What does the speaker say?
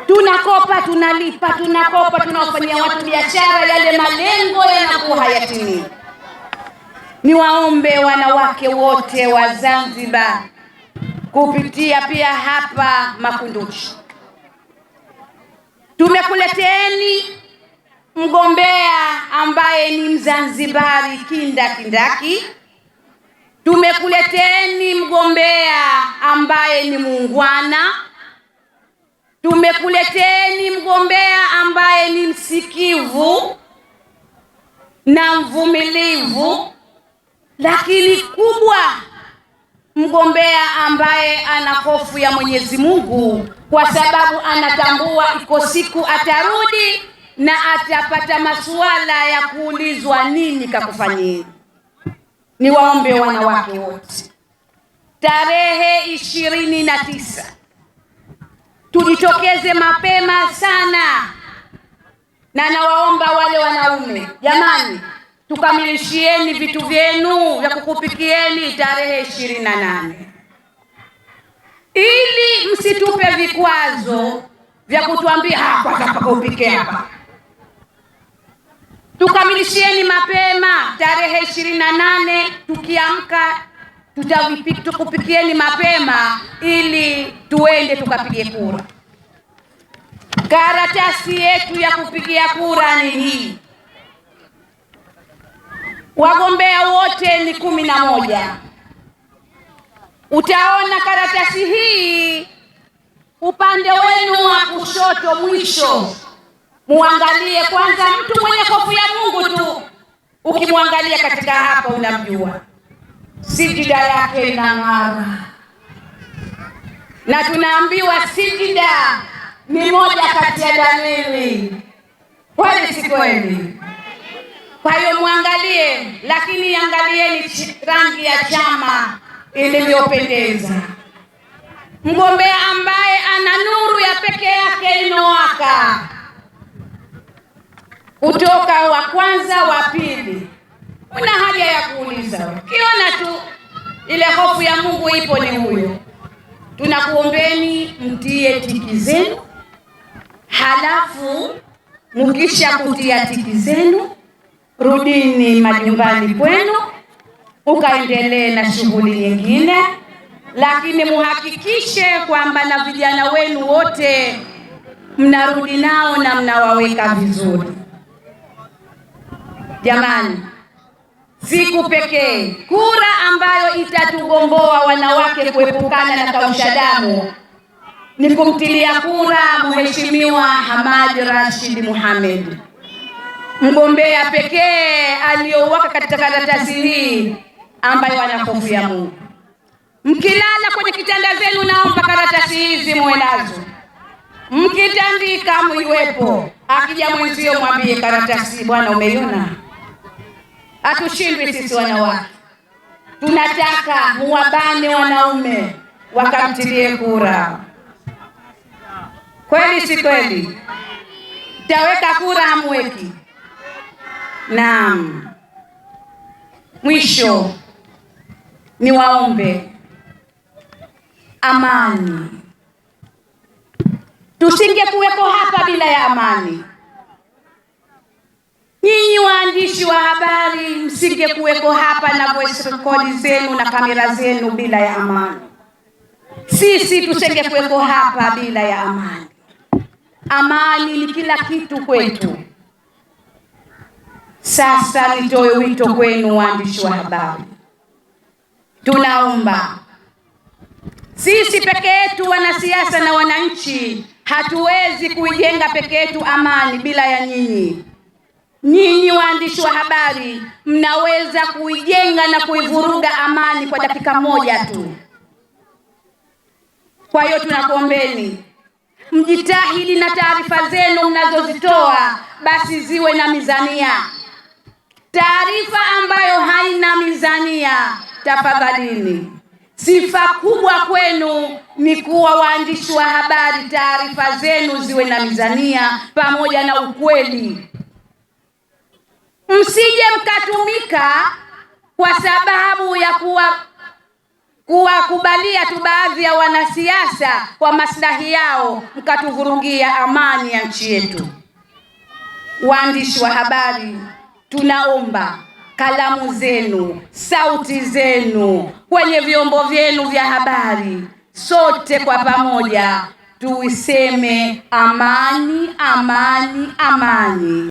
Tunakopa, tunalipa, tunakopa, tunawafanyia watu biashara, yale malengo yanakuwa hayatimii. Niwaombe wanawake wote wa Zanzibar kupitia pia hapa Makunduchi, tumekuleteni mgombea ambaye ni Mzanzibari kindakindaki. Tumekuleteni mgombea ambaye ni muungwana. Tumekuleteni mgombea ambaye ni msikivu na mvumilivu, lakini kubwa, mgombea ambaye ana hofu ya Mwenyezi Mungu, kwa sababu anatambua iko siku atarudi na atapata masuala ya kuulizwa nini kakufanyia. Niwaombe wanawake wote, tarehe 29 tujitokeze mapema sana, na nawaomba wale wanaume, jamani, tukamilishieni vitu vyenu vya kukupikieni tarehe 28, ili msitupe vikwazo vya kutuambia kwanza mpaka upike hapa. Tukamilishieni mapema tarehe 28, tukiamka tukupikieni mapema ili tuende tukapige kura. Karatasi yetu ya kupigia kura ni hii. Wagombea wote ni 11. Utaona karatasi hii upande wenu wa kushoto mwisho. Muangalie kwanza mtu mwenye hofu ya Mungu tu. Ukimwangalia katika hapa unamjua. Sijida yake inang'ara. Na tunaambiwa sijida ni moja kati ya dalili. Kweli si kweli? Kwa hiyo muangalie, lakini angalieni rangi ya chama iliyopendeza. Mgombea ambaye ana nuru ya peke yake inowaka. Kutoka wa kwanza, wa pili. Una haja ya kuuliza. Kiona tu ile hofu ya Mungu ipo, ni huyo. Tunakuombeni mtie tiki zenu, halafu mkisha kutia tiki zenu, rudini majumbani kwenu, ukaendelee na shughuli nyingine, lakini muhakikishe kwamba na vijana wenu wote mnarudi nao na mnawaweka vizuri. Jamani, siku pekee kura ambayo itatugomboa wanawake kuepukana na kausha damu ni kumtilia kura Mheshimiwa Hamad Rashid Mohamed, mgombea pekee aliyowaka katika karatasi hii ambayo ana hofu ya Mungu. Mkilala kwenye kitanda zenu, naomba karatasi hizi muwe nazo. Mkitandika muiwepo. Akija mwenzio mwambie karatasi, bwana umeiona? Hatushindwi sisi wanawake. Tunataka muwabane wanaume wakamtilie kura. Kweli si kweli? Taweka kura hamweki? Naam. Mwisho ni waombe amani. Tusingekuwepo hapa bila ya amani. Nyinyi waandishi wa habari msingekuwepo hapa na voice record zenu na kamera zenu bila ya amani. Sisi tusingekuwepo hapa bila ya amani. Amani ni kila kitu kwetu. Sasa nitoe wito kwenu waandishi wa habari. Tunaomba, sisi peke yetu wanasiasa na wananchi hatuwezi kuijenga peke yetu amani bila ya nyinyi. Nyinyi waandishi wa habari mnaweza kuijenga na kuivuruga amani kwa dakika moja tu. Kwa hiyo tunakuombeni mjitahidi na taarifa zenu mnazozitoa basi ziwe na mizania. Taarifa ambayo haina mizania, tafadhalini. Sifa kubwa kwenu ni kuwa waandishi wa habari, taarifa zenu ziwe na mizania pamoja na ukweli. Msije mkatumika kwa sababu ya kuwakubalia tu baadhi ya wanasiasa kwa maslahi yao, mkatuvurugia amani ya nchi yetu. Waandishi wa habari, tunaomba kalamu zenu, sauti zenu kwenye vyombo vyenu vya habari, sote kwa pamoja tuiseme amani, amani, amani.